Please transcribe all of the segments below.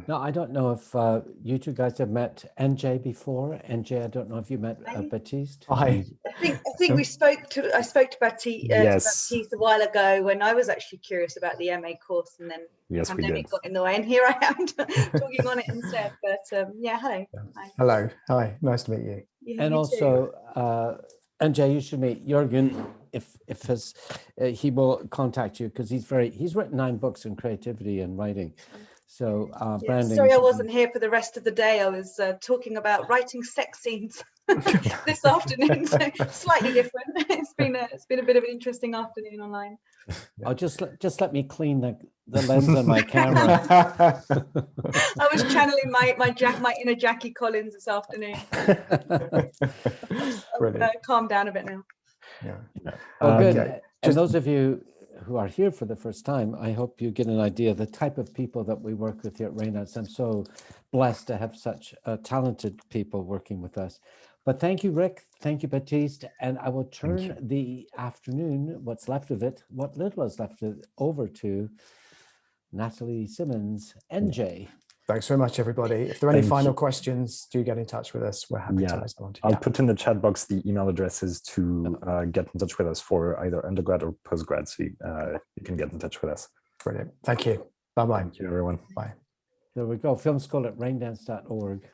Now, I don't know if you two guys have met NJ before. NJ, I don't know if you met Baptiste. Hi. I think I spoke to Yes. Baptiste a while ago when I was actually curious about the MA course, and then Yes, we pandemic did. got in the way, and here I am talking on it instead. But yeah, hello. Hi. Hello. Hi. Nice to meet you. Yeah, And you also, NJ, you should meet Jürgen if he will contact you, because he's written 9 books in creativity and writing. So branding. Sorry, I wasn't here for the rest of the day. I was talking about writing sex scenes this afternoon, so slightly different. It's been a bit of an interesting afternoon online. Oh, just let me clean the lens on my camera. I was channeling my inner Jackie Collins this afternoon. Calm down a bit now. Yeah. Oh, good. And those of you who are here for the first time, I hope you get an idea of the type of people that we work with here at Raindance. I'm so blessed to have such talented people working with us. But thank you, Rick. Thank you, Baptiste. And I will turn the afternoon, what's left of it, what little is left of it, over to Natalie Simonds, NJ. Thanks very much, everybody. If there are any final questions, do get in touch with us. We're happy to respond. I'll put in the chat box the email addresses to get in touch with us for either undergrad or postgrad. So you can get in touch with us. Brilliant. Thank you. Bye-bye. Thank you, everyone. Bye. There we go. Film school at raindance.org.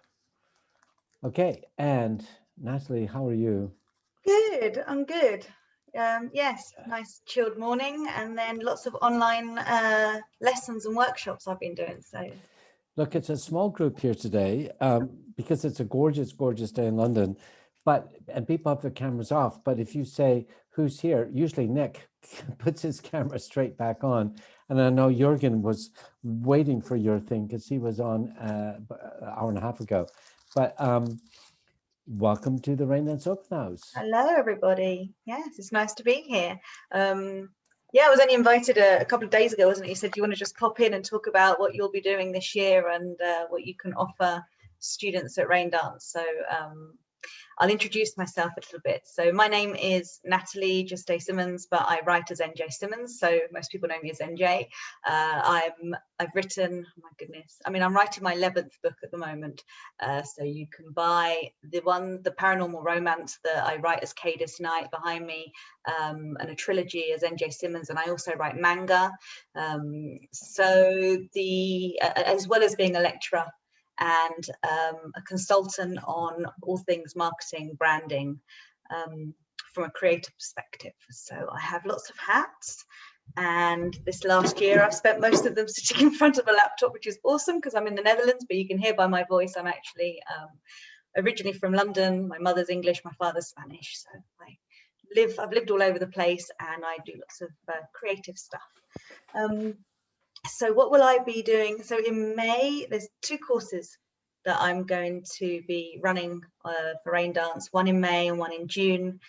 Okay. And Natalie, how are you? Good. I'm good. Yes, nice chilled morning, and then lots of online lessons and workshops I've been doing. So. Look, it's a small group here today because it's a gorgeous, gorgeous day in London, and people have their cameras off. But if you say, who's here? Usually Nick puts his camera straight back on. And I know Jürgen was waiting for your thing because he was on an hour and a half ago. But welcome to the Raindance Open House. Hello, everybody. Yes, it's nice to be here. Yeah, I was only invited a couple of days ago, wasn't it? You said you want to just pop in and talk about what you'll be doing this year and what you can offer students at Raindance. So I'll introduce myself a little bit. So my name is Natalie Just Simonds, but I write as NJ Simonds. So most people know me as NJ. I've written, oh my goodness, I mean, I'm writing my 11th book at the moment. So you can buy the paranormal romance that I write as Cadis Night behind me, and a trilogy as NJ Simonds. And I also write manga. As well as being a lecturer and a consultant on all things marketing, branding, from a creative perspective. So I have lots of hats, and this last year I've spent most of them sitting in front of a laptop, which is awesome because I'm in the Netherlands, but you can hear by my voice I'm actually originally from London. My mother's English, my father's Spanish, so I've lived all over the place, and I do lots of creative stuff. So what will I be doing? So in May, there's 2 courses that I'm going to be running for Raindance, one in May and one in June.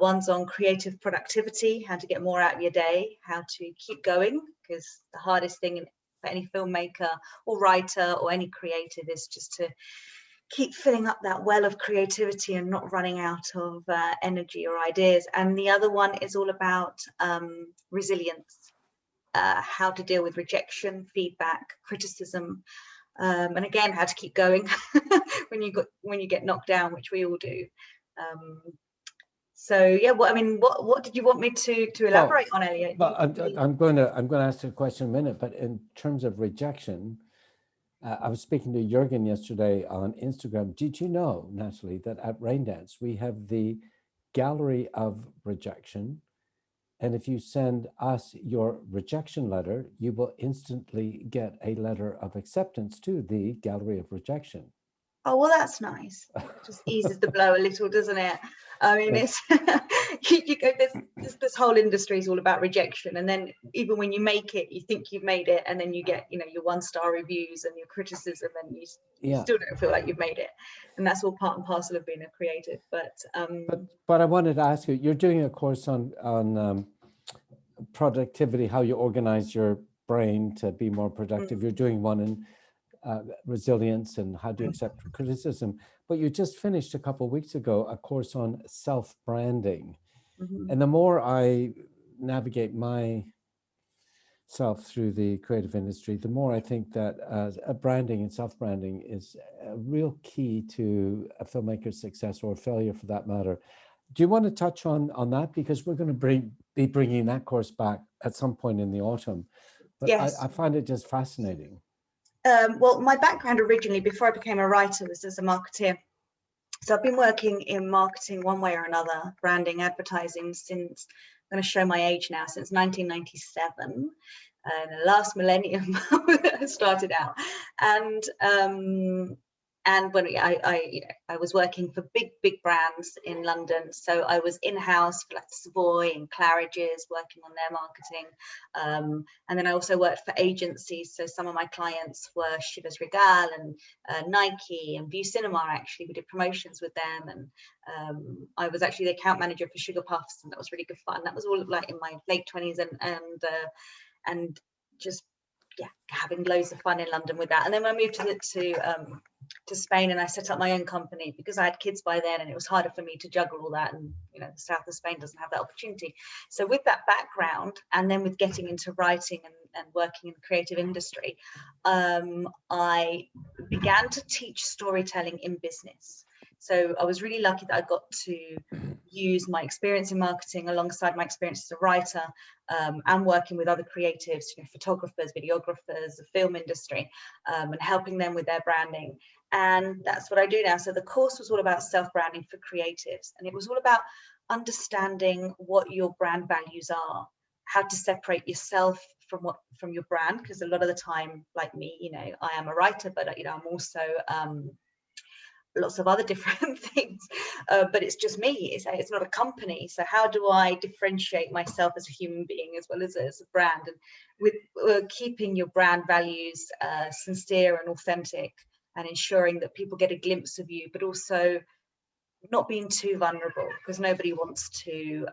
One's on creative productivity, how to get more out of your day, how to keep going, because the hardest thing for any filmmaker or writer or any creative is just to keep filling up that well of creativity and not running out of energy or ideas. And the other one is all about resilience. How to deal with rejection, feedback, criticism, and again, how to keep going when you get knocked down, which we all do. So yeah, what did you want me to elaborate on, Elliot? But I'm going to ask you a question in a minute. But in terms of rejection, I was speaking to Jürgen yesterday on Instagram. Did you know, Natalie, that at Raindance we have the gallery of rejection? And if you send us your rejection letter, you will instantly get a letter of acceptance to the gallery of rejection. Oh, well, that's nice. It just eases the blow a little, doesn't it? I mean, it's this whole industry is all about rejection, and then even when you make it, you think you've made it, and then you get your 1-star reviews and your criticism, and you still don't feel like you've made it, and that's all part and parcel of being a creative. But I wanted to ask you, you're doing a course on productivity, how you organize your brain to be more productive. You're doing one in resilience and how to accept criticism, but you just finished a couple of weeks ago a course on self-branding. And the more I navigate my self through the creative industry, the more I think that branding and self-branding is a real key to a filmmaker's success or failure for that matter. Do you want to touch on that? Because we're going to be bringing that course back at some point in the autumn. But Yes. I find it just fascinating. Well, my background originally, before I became a writer, was as a marketeer. So I've been working in marketing one way or another, branding, advertising, since, I'm going to show my age now, since 1997. The last millennium I started out. And when I was working for big brands in London, so I was in-house for like Savoy and Claridge's, working on their marketing, and then I also worked for agencies. So some of my clients were Chivas Regal and Nike and View Cinema. Actually, we did promotions with them, and I was actually the account manager for Sugar Puffs, and that was really good fun. That was all like in my late 20s, and just having loads of fun in London with that. And then I moved to Spain, and I set up my own company because I had kids by then, and it was harder for me to juggle all that. And the south of Spain doesn't have that opportunity. So with that background, and then with getting into writing and working in the creative industry, I began to teach storytelling in business. So I was really lucky that I got to use my experience in marketing alongside my experience as a writer, and working with other creatives, photographers, videographers, the film industry, and helping them with their branding. And that's what I do now. So the course was all about self-branding for creatives, and it was all about understanding what your brand values are, how to separate yourself from your brand, because a lot of the time, like me, I am a writer, but I'm also lots of other different things, but it's just me. It's not a company. So how do I differentiate myself as a human being as well as a brand? And with keeping your brand values sincere and authentic, and ensuring that people get a glimpse of you, but also not being too vulnerable, because nobody wants to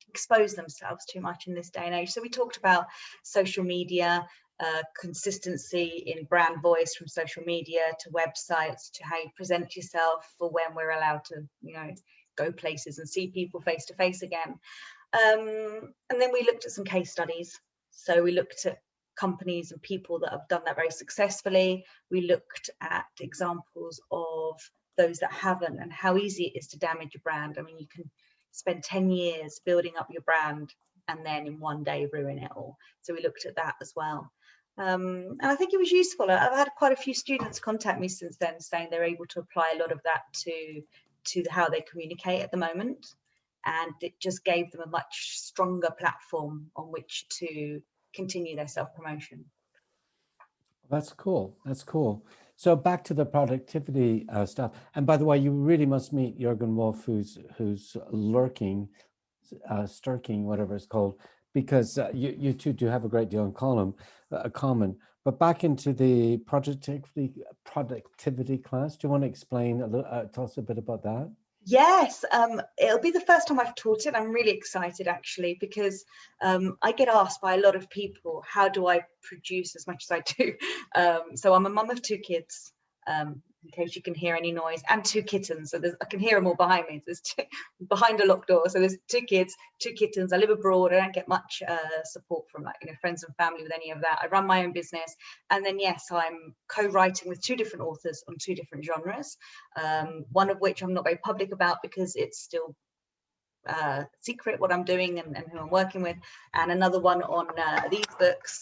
expose themselves too much in this day and age. So we talked about social media, consistency in brand voice, from social media to websites to how you present yourself for when we're allowed to go places and see people face to face again. And then we looked at some case studies. So we looked at companies and people that have done that very successfully. We looked at examples of those that haven't, and how easy it is to damage a brand. I mean, you can spend 10 years building up your brand and then in one day ruin it all. So we looked at that as well. And I think it was useful. I've had quite a few students contact me since then, saying they're able to apply a lot of that to how they communicate at the moment. And it just gave them a much stronger platform on which to continue their self-promotion. That's cool. That's cool. So back to the productivity stuff. And by the way, you really must meet Jürgen Wolf, who's lurking, stirking, whatever it's called, because you two do have a great deal in common. But back into the productivity class. Do you want to explain a little? Tell us a bit about that. Yes, it'll be the first time I've taught it. I'm really excited, actually, because I get asked by a lot of people, how do I produce as much as I do? So I'm a mum of 2 kids, in case you can hear any noise, and 2 kittens. So I can hear them all behind me. There's behind a locked door. So there's 2 kids, 2 kittens. I live abroad. I don't get much support from friends and family with any of that. I run my own business. And then, yes, I'm co-writing with 2 different authors on 2 different genres, one of which I'm not very public about because it's still secret what I'm doing and who I'm working with, and another one on these books,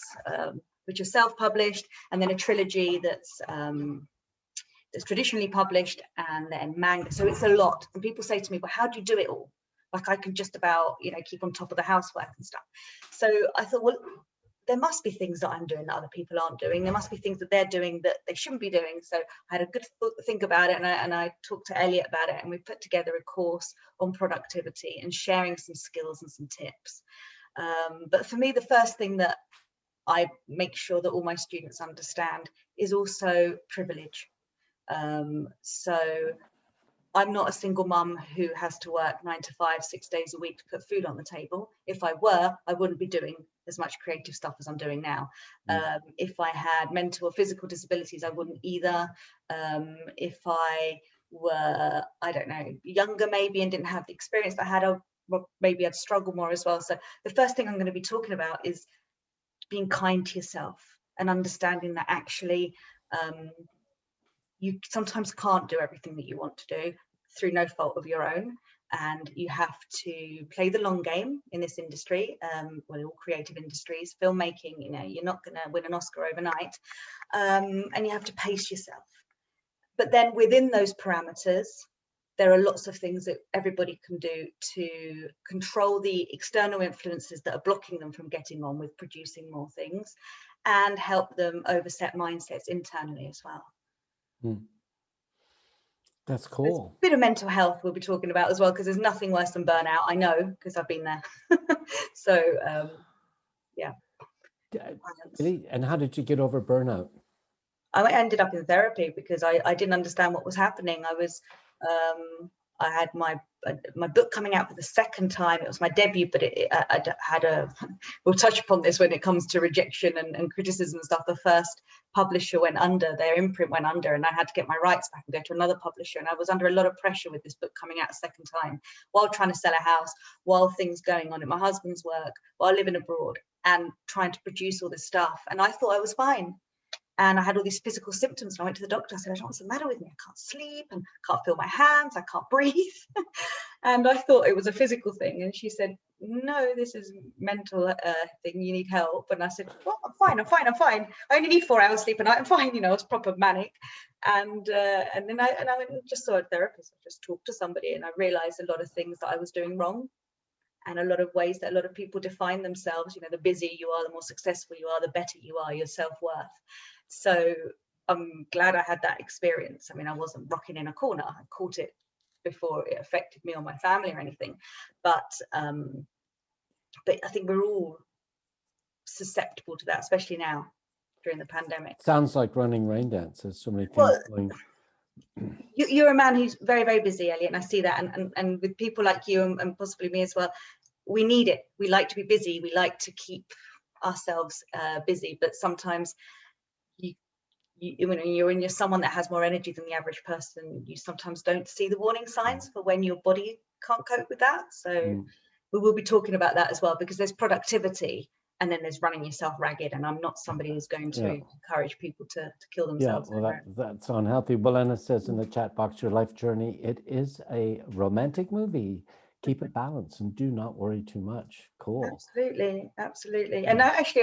which are self-published, and then a trilogy that's traditionally published, and then manga. So it's a lot. And people say to me, well, how do you do it all? Like, I can just about, keep on top of the housework and stuff. So I thought, well, there must be things that I'm doing that other people aren't doing. There must be things that they're doing that they shouldn't be doing. So I had a good think about it, and I talked to Elliot about it, and we put together a course on productivity and sharing some skills and some tips. But for me, the first thing that I make sure that all my students understand is also privilege. So I'm not a single mum who has to work 9 to 5, 6 days a week to put food on the table. If I were, I wouldn't be doing as much creative stuff as I'm doing now. If I had mental or physical disabilities, I wouldn't either. If I were, I don't know, younger maybe and didn't have the experience that I had, maybe I'd struggle more as well. So the first thing I'm going to be talking about is being kind to yourself and understanding that actually you sometimes can't do everything that you want to do through no fault of your own, and you have to play the long game in this industry. Well, all creative industries, filmmaking, you know, you're not going to win an Oscar overnight, and you have to pace yourself. But then within those parameters, there are lots of things that everybody can do to control the external influences that are blocking them from getting on with producing more things, and help them overset mindsets internally as well. That's cool. There's a bit of mental health we'll be talking about as well, because there's nothing worse than burnout. I know, because I've been there. So, yeah. Really? And how did you get over burnout? I ended up in therapy because I didn't understand what was happening. I had my book coming out for the second time. It was my debut, but we'll touch upon this when it comes to rejection and criticism and stuff. The first publisher went under, their imprint went under, and I had to get my rights back and go to another publisher. And I was under a lot of pressure with this book coming out a second time, while trying to sell a house, while things going on at my husband's work, while living abroad and trying to produce all this stuff. And I thought I was fine. And I had all these physical symptoms. And I went to the doctor. I said, I don't know what's the matter with me. I can't sleep and can't feel my hands. I can't breathe. And I thought it was a physical thing. And she said, no, this is mental thing. You need help. And I said, well, I'm fine. I only need 4 hours sleep a night. I'm fine. You know, it's proper manic. And then I went and just saw a therapist. I just talked to somebody, and I realized a lot of things that I was doing wrong. And a lot of ways that a lot of people define themselves. You know, the busier you are, the more successful you are, the better you are, your self-worth. So I'm glad I had that experience. I mean, I wasn't rocking in a corner. I caught it before it affected me or my family or anything. But I think we're all susceptible to that, especially now during the pandemic. Sounds like running Raindance. There's so many things going. You're a man who's very, very busy, Elliot, and I see that. And with people like you and possibly me as well, we need it. We like to be busy. We like to keep ourselves busy, but sometimes you're someone that has more energy than the average person. You sometimes don't see the warning signs for when your body can't cope with that. So we will be talking about that as well, because there's productivity and then there's running yourself ragged. And I'm not somebody who's going to encourage people to kill themselves. Yeah, well, that's unhealthy. Well, Anna says in the chat box, your life journey, it is a romantic movie. Keep it balanced and do not worry too much. Cool. Absolutely. And actually,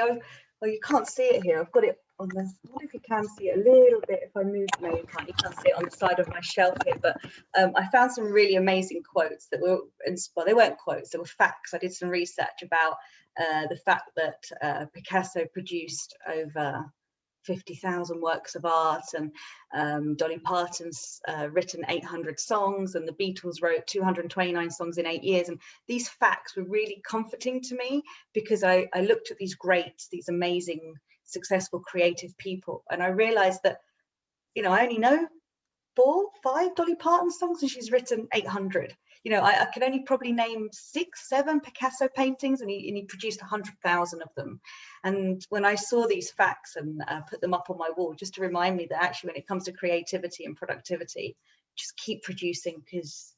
well, you can't see it here. I've got it on the, I wonder if you can see it a little bit if I move. No, you can't see it on the side of my shelf here. But I found some really amazing quotes that were, well, they weren't quotes, they were facts. I did some research about the fact that Picasso produced over 50,000 works of art, and Dolly Parton's written 800 songs, and the Beatles wrote 229 songs in 8 years. And these facts were really comforting to me, because I looked at these greats, these amazing, successful, creative people, and I realized that, you know, I only know 4, 5 Dolly Parton songs, and she's written 800. You know, I can only probably name 6, 7 Picasso paintings, and he produced 100,000 of them. And when I saw these facts and put them up on my wall, just to remind me that actually when it comes to creativity and productivity, just keep producing, because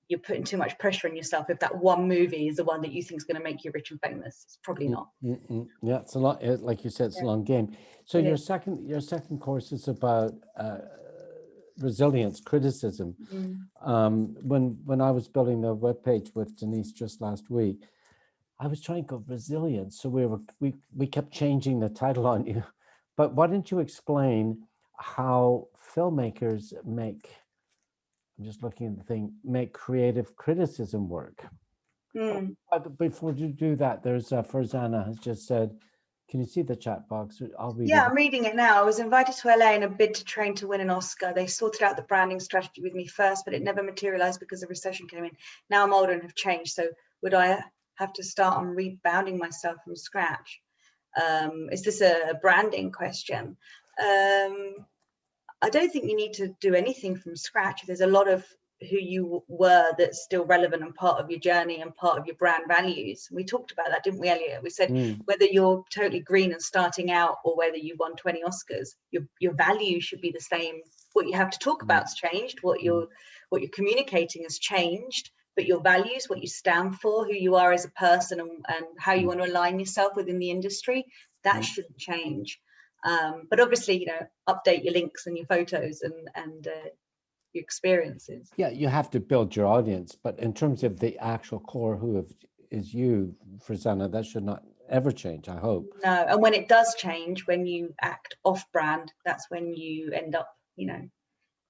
you're putting too much pressure on yourself. If that one movie is the one that you think is going to make you rich and famous, it's probably not. Yeah, it's a lot. Like you said, it's a long game. So your second course is about resilience, criticism. When I was building the webpage with Denise just last week, I was trying to go resilience. So we kept changing the title on you. But why don't you explain how filmmakers make, I'm just looking at the thing, make creative criticism work? But before you do that, there's Farzana has just said, can you see the chat box? I'll read it. I'm reading it now. I was invited to LA in a bid to train to win an Oscar. They sorted out the branding strategy with me first, but it never materialized because the recession came in. Now I'm older and have changed. So would I have to start on rebounding myself from scratch? Is this a branding question? I don't think you need to do anything from scratch. There's a lot of who you were that's still relevant and part of your journey and part of your brand values. We talked about that, didn't we, Elliot? We said whether you're totally green and starting out or whether you've won 20 Oscars, your values should be the same. What you have to talk about has changed. What you're communicating has changed, but your values, what you stand for, who you are as a person, and how you want to align yourself within the industry, that shouldn't change. But obviously, you know, update your links and your photos and your experiences. Yeah, you have to build your audience, but in terms of the actual core is you, Frizana, that should not ever change, I hope. No, and when it does change, when you act off-brand, that's when you end up, you know,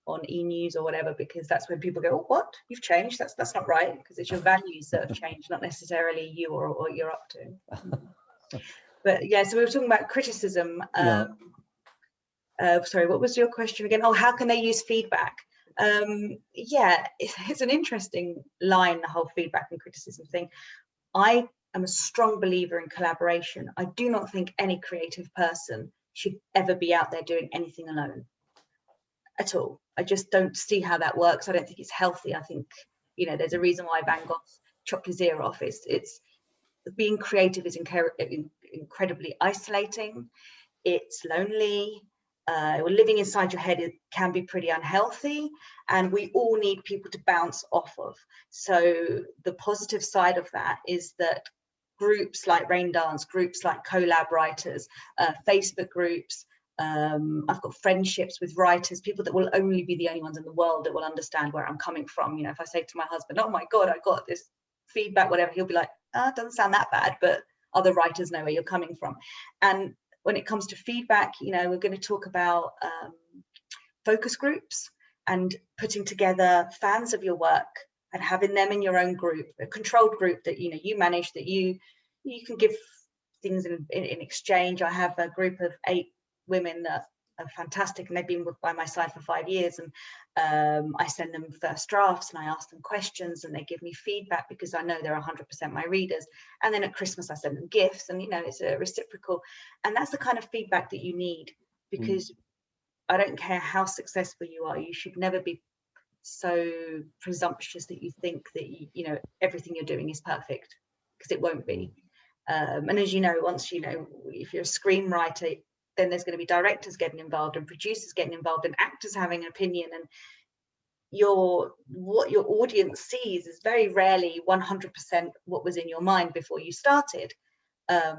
on e-news or whatever, because that's when people go, oh, what, you've changed, that's not right, because it's your values that have changed, not necessarily you or what you're up to. But yeah, so we were talking about criticism. Sorry, what was your question again? Oh, how can they use feedback? Yeah, it's an interesting line, the whole feedback and criticism thing. I am a strong believer in collaboration. I do not think any creative person should ever be out there doing anything alone at all. I just don't see how that works. I don't think it's healthy. I think, you know, there's a reason why Van Gogh chopped his ear off. It's being creative is incredibly isolating. It's lonely. Living inside your head, it can be pretty unhealthy, and we all need people to bounce off of. So the positive side of that is that groups like Raindance, groups like collab writers, Facebook groups, I've got friendships with writers, people that will only be the only ones in the world that will understand where I'm coming from. You know, if I say to my husband, oh my God, I got this feedback, whatever, he'll be like, it doesn't sound that bad, but other writers know where you're coming from. And when it comes to feedback, you know, we're going to talk about focus groups and putting together fans of your work and having them in your own group, a controlled group that, you know, you manage, that you can give things in exchange. I have a group of 8 women that are fantastic, and they've been by my side for 5 years, and I send them first drafts and I ask them questions and they give me feedback because I know they're 100% my readers. And then at Christmas I send them gifts, and you know, it's a reciprocal, and that's the kind of feedback that you need, because I don't care how successful you are, you should never be so presumptuous that you think that you know everything you're doing is perfect, because it won't be. And as you know, once, you know, if you're a screenwriter, then there's going to be directors getting involved and producers getting involved and actors having an opinion, and what your audience sees is very rarely 100% what was in your mind before you started,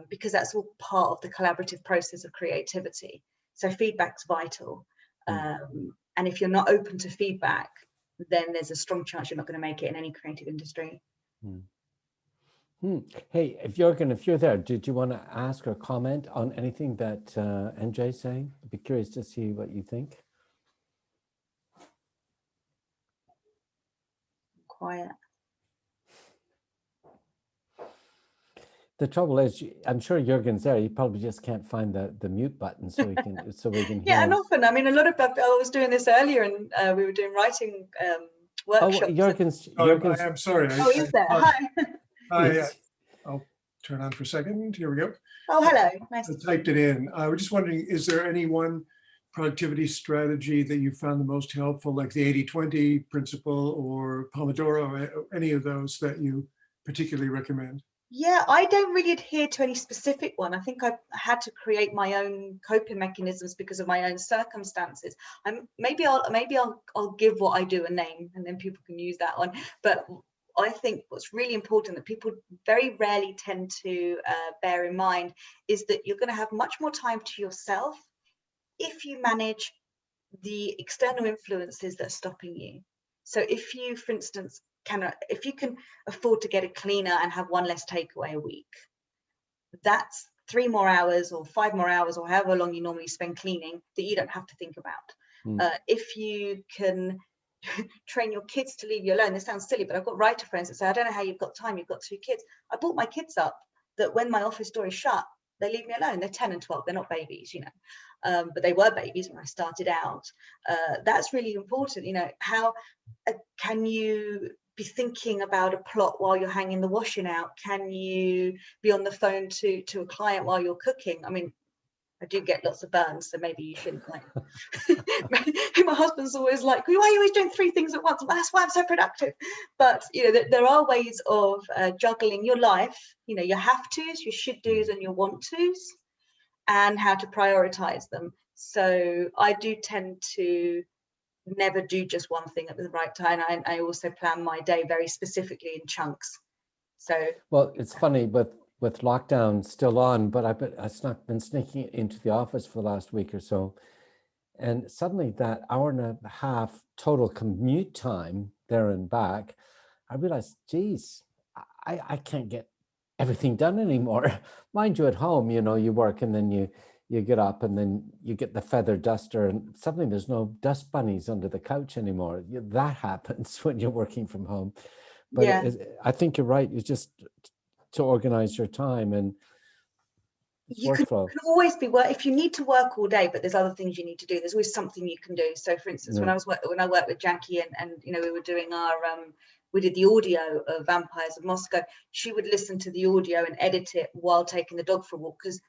because that's all part of the collaborative process of creativity. So feedback's vital, and if you're not open to feedback, then there's a strong chance you're not going to make it in any creative industry. Hey, if you're there, did you want to ask or comment on anything that NJ's saying? I'd be curious to see what you think. Quiet. The trouble is, I'm sure Jürgen's there. He probably just can't find the mute button, so we can hear. Yeah, and often, I mean, a lot of I was doing this earlier, and we were doing writing workshops. Oh, Jürgen's. I'm sorry. Oh, he's there. Hi. Hi. I'll turn on for a second. Here we go. Oh, hello. Nice. I typed it in. I was just wondering, is there any one productivity strategy that you found the most helpful, like the 80-20 principle or Pomodoro, any of those that you particularly recommend? Yeah, I don't really adhere to any specific one. I think I had to create my own coping mechanisms because of my own circumstances. Maybe I'll give what I do a name, and then people can use that one. But I think what's really important that people very rarely tend to bear in mind is that you're going to have much more time to yourself if you manage the external influences that are stopping you. So if you, for instance, if you can afford to get a cleaner and have 1 less takeaway a week, that's 3 more hours or 5 more hours or however long you normally spend cleaning that you don't have to think about. If you can train your kids to leave you alone, this sounds silly, but I've got writer friends that say, I don't know how you've got time, you've got 2 kids. I brought my kids up that when my office door is shut, they leave me alone. They're 10 and 12, they're not babies, you know, but they were babies when I started out. That's really important. You know, how can you be thinking about a plot while you're hanging the washing out? Can you be on the phone to a client while you're cooking? I mean, I do get lots of burns, so maybe you shouldn't. Like, my husband's always like, why are you always doing 3 things at once? Well, that's why I'm so productive. But you know, there are ways of juggling your life. You know, your have tos, your should do's, and your want tos, and how to prioritize them. So I do tend to never do just one thing at the right time. I also plan my day very specifically in chunks. So well, it's funny with lockdown still on, but I've been sneaking into the office for the last week or so, and suddenly that hour and a half total commute time there and back, I realized, geez, I can't get everything done anymore. Mind you, at home, you work and then you get up and then you get the feather duster and suddenly there's no dust bunnies under the couch anymore. That happens when you're working from home. But yeah, I think you're right. You just to organize your time and you can always be if you need to work all day, but there's other things you need to do. There's always something you can do. So for instance, when I worked with Jackie and we were doing our we did the audio of Vampires of Moscow, she would listen to the audio and edit it while taking the dog for a walk, because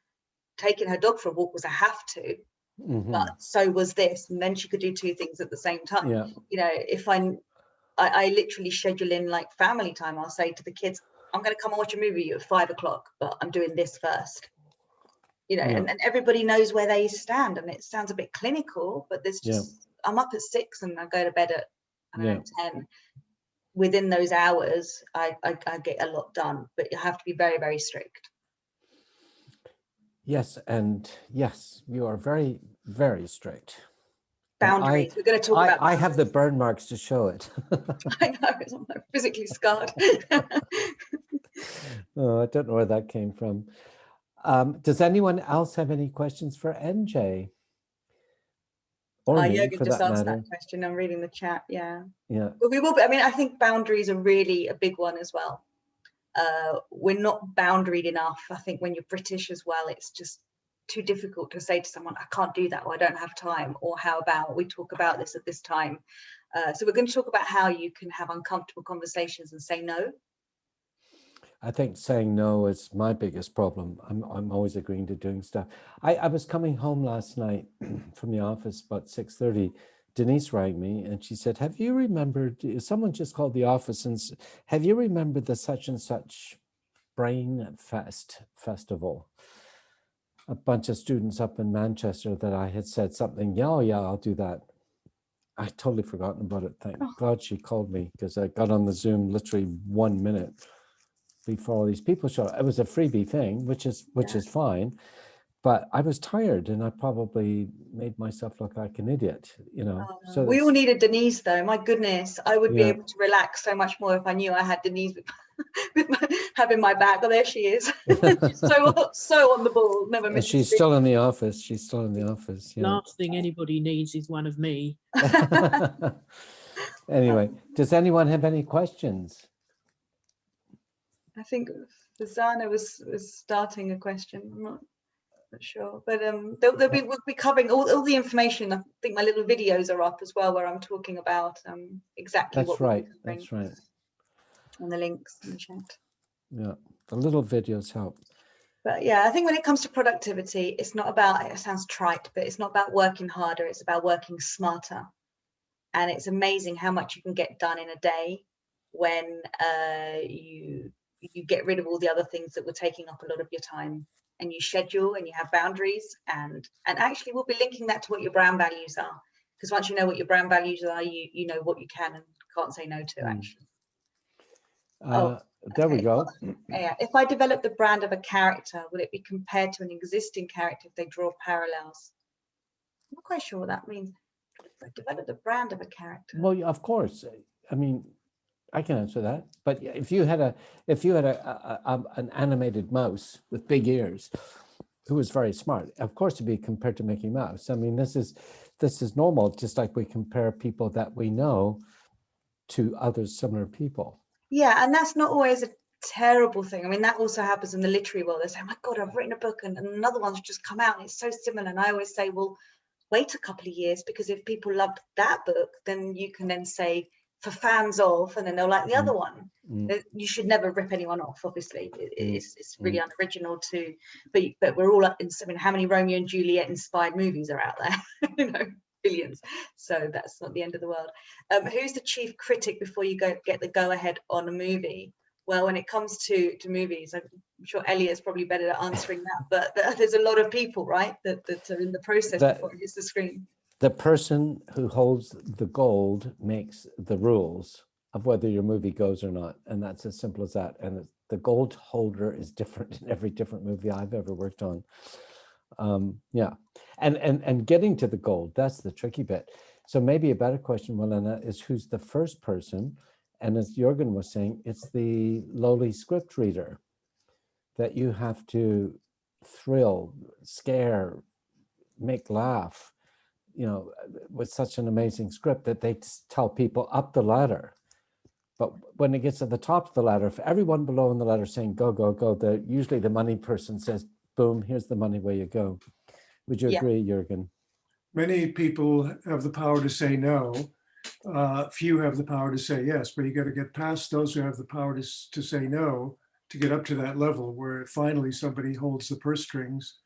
taking her dog for a walk was a have to, but so was this. And then she could do two things at the same time. Yeah. If I literally schedule in like family time, I'll say to the kids, I'm going to come and watch a movie at 5 o'clock, but I'm doing this first. And everybody knows where they stand. And it sounds a bit clinical, but there's just, I'm up at 6 and I go to bed at 10. Within those hours, I get a lot done, but you have to be very, very strict. Yes, and yes, you are very, very strict. Boundaries. We're going to talk about. I have the burn marks to show it. I know, I'm physically scarred. Oh, I don't know where that came from. Does anyone else have any questions for NJ? Or me, Jürgen for just that asked matter? that question. I'm reading the chat. Yeah. Yeah. But we will be. I mean, I think boundaries are really a big one as well. We're not boundaried enough. I think when you're British as well, it's just too difficult to say to someone, I can't do that, or I don't have time, or how about we talk about this at this time. So we're going to talk about how you can have uncomfortable conversations and say no. I think saying no is my biggest problem. I'm always agreeing to doing stuff. I was coming home last night from the office about 6:30. Denise rang me and she said, have you remembered, someone just called the office and have you remembered the such and such Brain festival? A bunch of students up in Manchester that I had said something, yeah, I'll do that. I totally forgotten about it. Thank God she called me, because I got on the Zoom literally 1 minute before all these people showed up. It was a freebie thing, which is fine. But I was tired and I probably made myself look like an idiot, So we all needed Denise though. My goodness, I would be able to relax so much more if I knew I had Denise having my back. Oh, there she is. She's so on the ball. Never missed. She's still in the office. She's still in the office. Yeah. Last thing anybody needs is one of me. Anyway, does anyone have any questions? I think Zana was starting a question. I'm not sure, but we'll be covering all the information. I think my little videos are up as well, where I'm talking about exactly That's what right. That's right. And the links in the chat. Yeah, the little videos help. But yeah, I think when it comes to productivity, it's not about, it sounds trite, but it's not about working harder. It's about working smarter. And it's amazing how much you can get done in a day when you get rid of all the other things that were taking up a lot of your time, and you schedule and you have boundaries, and actually we'll be linking that to what your brand values are, because once you know what your brand values are, you know what you can and can't say no to, actually. There we go. Yeah. If I develop the brand of a character, will it be compared to an existing character if they draw parallels? I'm not quite sure what that means. If I develop the brand of a character. Well, of course. I mean, I can answer that. But if you had an animated mouse with big ears who was very smart, of course it'd be compared to Mickey Mouse. I mean, this is normal, just like we compare people that we know to other similar people. Yeah, and that's not always a terrible thing. I mean, that also happens in the literary world. They say, oh my God, I've written a book and another one's just come out and it's so similar. And I always say, well, wait a couple of years, because if people loved that book, then you can then say for fans of, and then they'll like the other one. You should never rip anyone off, obviously. It's really unoriginal too, but we're all up in, I mean, how many Romeo and Juliet inspired movies are out there? Billions. So that's not the end of the world. Who's the chief critic before you get the go ahead on a movie? Well, when it comes to movies, I'm sure Elliot's probably better at answering that, but there's a lot of people, right, that are in the process before it hits the screen. the person who holds the gold makes the rules of whether your movie goes or not. And that's as simple as that. And the gold holder is different in every different movie I've ever worked on. Yeah. And getting to the gold, that's the tricky bit. So maybe a better question, Helena, is who's the first person? And as Jürgen was saying, it's the lowly script reader that you have to thrill, scare, make laugh, with such an amazing script that they tell people up the ladder. But when it gets to the top of the ladder, if everyone below in the ladder saying go, go, go, usually the money person says, boom, here's the money, where you go. Would you agree, Jürgen? Many people have the power to say no. Few have the power to say yes, but you got to get past those who have the power to say no to get up to that level where finally somebody holds the purse strings.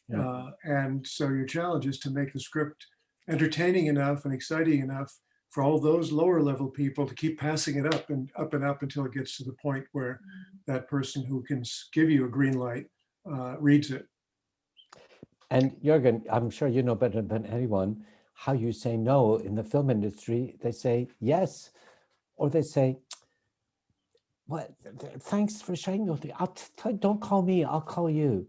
Yeah. And so your challenge is to make the script entertaining enough and exciting enough for all those lower level people to keep passing it up and up until it gets to the point where that person who can give you a green light reads it. And Jürgen, I'm sure you know better than anyone how you say no in the film industry. They say yes, or they say, "What? Thanks for saying no. Don't call me. I'll call you."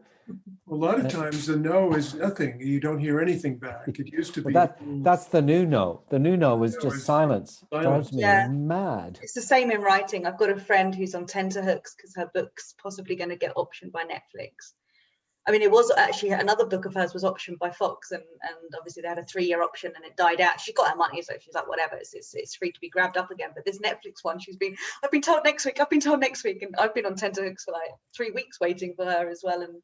A lot of times the no is nothing. You don't hear anything back. It used to be. That's the new no. The new no is just silence. Drives me Yeah. mad. It's the same in writing. I've got a friend who's on tenterhooks because her book's possibly going to get optioned by Netflix. I mean, it was actually another book of hers was optioned by Fox, and obviously they had a 3-year option, and it died out. She got her money, so she's like, whatever, it's free to be grabbed up again. But this Netflix one, I've been told next week, and I've been on tenterhooks for like 3 weeks waiting for her as well. And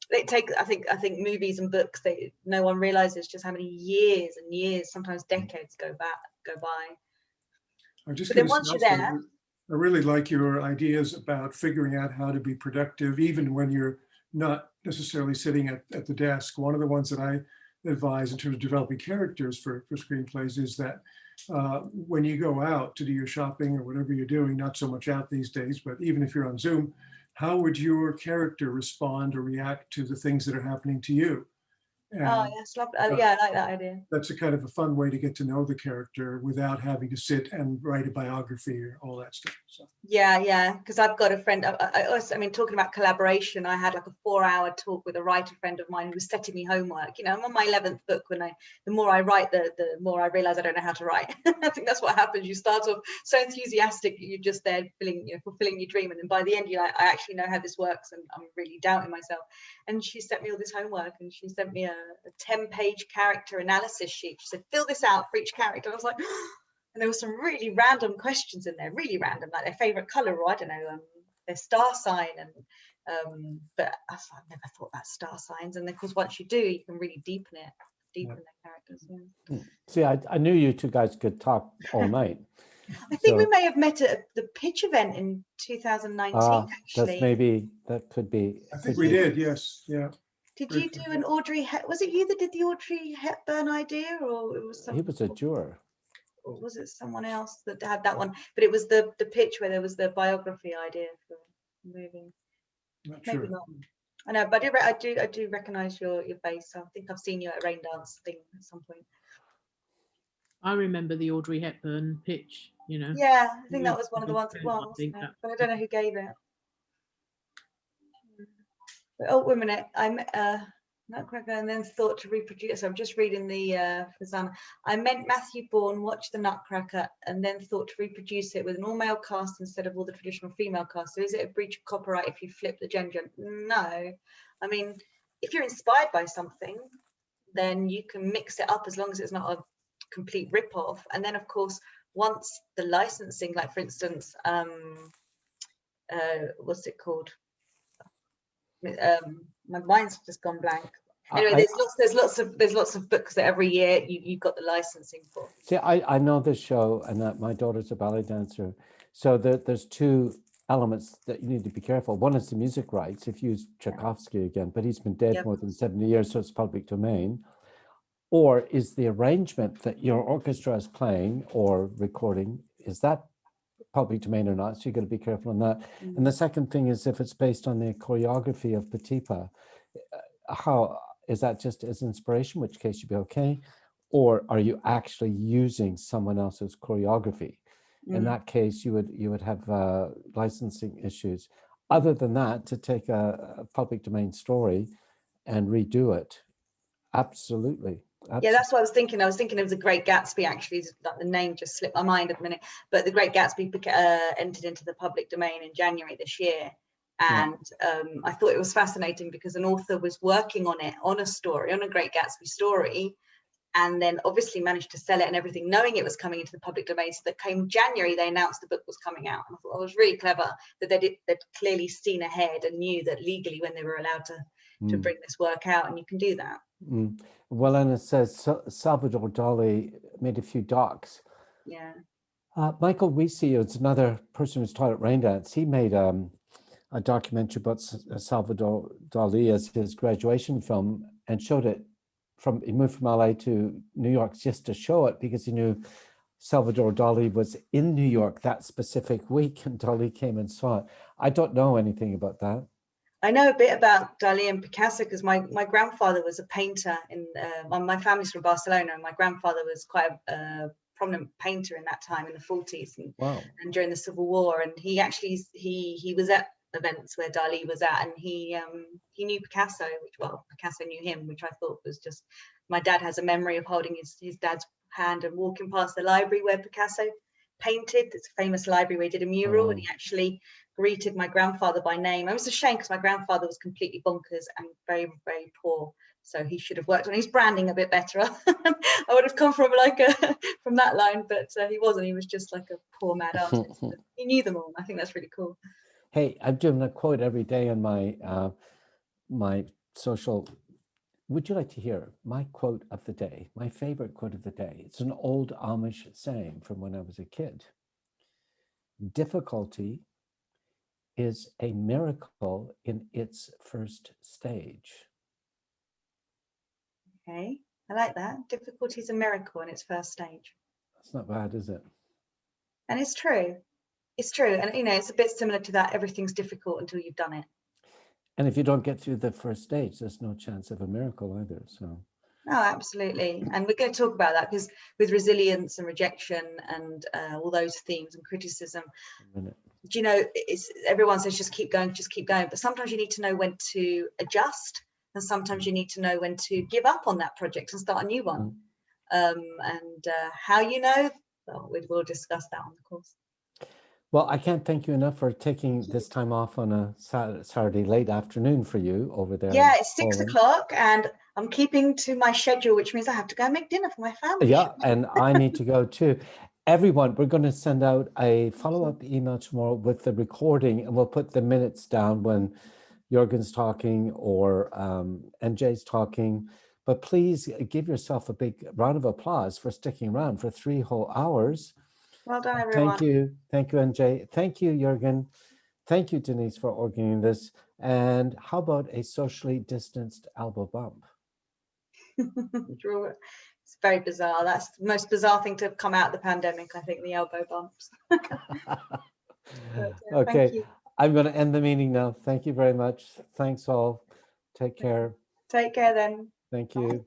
it takes, I think movies and books, no one realizes just how many years and years, sometimes decades go by. I'm just But then once you're there, I really like your ideas about figuring out how to be productive, even when you're not necessarily sitting at the desk. One of the ones that I advise in terms of developing characters for screenplays is that when you go out to do your shopping or whatever you're doing, not so much out these days, but even if you're on Zoom, how would your character respond or react to the things that are happening to you? And, yes, yeah, I like that idea. That's a kind of a fun way to get to know the character without having to sit and write a biography or all that stuff. So. Yeah, because I've got a friend. I mean, talking about collaboration, I had like a 4-hour talk with a writer friend of mine who was setting me homework. I'm on my 11th book. The more I write, the more I realize I don't know how to write. I think that's what happens. You start off so enthusiastic, you're just there fulfilling your dream, and then by the end, you're like, I actually know how this works, and I'm really doubting myself. And she sent me all this homework, and she sent me a 10-page character analysis sheet. She said, fill this out for each character. I was like, and there were some really random questions in there, really random, like their favorite color, or I don't know, their star sign. And but I've never thought about star signs. And of course, once you do, you can really deepen their characters. Yeah. See, I knew you two guys could talk all night. I think we may have met at the pitch event in 2019, actually. That could be. I think we did, yes, yeah. Did you do an Audrey? Was it you that did the Audrey Hepburn idea, or it was? He was a juror. Or was it someone else that had that one? But it was the pitch where there was the biography idea for the movie. Maybe not. I know, but I do recognise your face. I think I've seen you at a Raindance thing at some point. I remember the Audrey Hepburn pitch. Yeah, I think that was one of the ones it was. But I don't know who gave it. Oh, wait a minute. I'm Nutcracker, and then thought to reproduce. So I'm just reading the Fazana. I meant Matthew Bourne watched the Nutcracker and then thought to reproduce it with an all-male cast instead of all the traditional female cast. So is it a breach of copyright if you flip the gender? No. I mean, if you're inspired by something, then you can mix it up as long as it's not a complete rip-off. And then, of course, once the licensing, like for instance, what's it called? My mind's just gone blank. Anyway, there's lots of books that every year you've got the licensing for. See, I know this show, and that my daughter's a ballet dancer, so there's two elements that you need to be careful. One is the music rights. If you use Tchaikovsky again, but he's been dead more than 70 years, so it's public domain. Or is the arrangement that your orchestra is playing or recording, is that public domain or not? So you got to be careful on that. And the second thing is if it's based on the choreography of Petipa, how is that just as inspiration, which case you'd be okay? or are you actually using someone else's choreography? In Mm. that case, you would have licensing issues. Other than that, to take a public domain story and redo it, absolutely. Yeah, that's what I was thinking. I was thinking of The Great Gatsby, actually. Like, the name just slipped my mind at the minute. But The Great Gatsby entered into the public domain in January this year. And I thought it was fascinating because an author was working on it, on a story, on a Great Gatsby story, and then obviously managed to sell it and everything, knowing it was coming into the public domain. So that came January, they announced the book was coming out. And I thought it was really clever that they'd clearly seen ahead and knew that legally when they were allowed to bring this work out, and you can do that. Well, and it says Salvador Dali made a few docs. Yeah. Michael Weesey is another person who's taught at Raindance. He made a documentary about Salvador Dali as his graduation film and showed it he moved from LA to New York just to show it because he knew Salvador Dali was in New York that specific week, and Dali came and saw it. I don't know anything about that. I know a bit about Dali and Picasso because my grandfather was a painter my family's from Barcelona, and my grandfather was quite a prominent painter in that time in the 40s and during the Civil War. And he actually, he was at events where Dali was at, and he knew Picasso, Picasso knew him, which I thought was just, my dad has a memory of holding his dad's hand and walking past the library where Picasso painted. It's a famous library where he did a mural, and he actually greeted my grandfather by name. It was a shame because my grandfather was completely bonkers and very, very poor. So he should have worked on his branding a bit better. I would have come from from that line, but he wasn't. He was just like a poor mad artist. He knew them all. I think that's really cool. Hey, I'm doing a quote every day on my my social. Would you like to hear my quote of the day? My favorite quote of the day. It's an old Amish saying from when I was a kid. Difficulty is a miracle in its first stage. Okay, I like that. Difficulty is a miracle in its first stage. That's not bad, is it? And it's true. It's true. And, it's a bit similar to that. Everything's difficult until you've done it. And if you don't get through the first stage, there's no chance of a miracle either. So. No, absolutely. And we're going to talk about that because with resilience and rejection and all those themes and criticism, everyone says just keep going. But sometimes you need to know when to adjust, and sometimes you need to know when to give up on that project and start a new one. And how we'll discuss that on the course. Well, I can't thank you enough for taking this time off on a Saturday late afternoon for you over there. Yeah, it's 6 o'clock and I'm keeping to my schedule, which means I have to go and make dinner for my family. Yeah, and I need to go too. Everyone, we're going to send out a follow-up email tomorrow with the recording, and we'll put the minutes down when Jürgen's talking or NJ's talking. But please give yourself a big round of applause for sticking around for 3 whole hours. Well done, everyone. Thank you, NJ. Thank you, Jürgen. Thank you, Denise, for organizing this. And how about a socially distanced elbow bump? It's very bizarre. That's the most bizarre thing to have come out of the pandemic, I think, the elbow bumps. Okay, I'm going to end the meeting now. Thank you very much. Thanks all. Take care. Take care then. Thank you.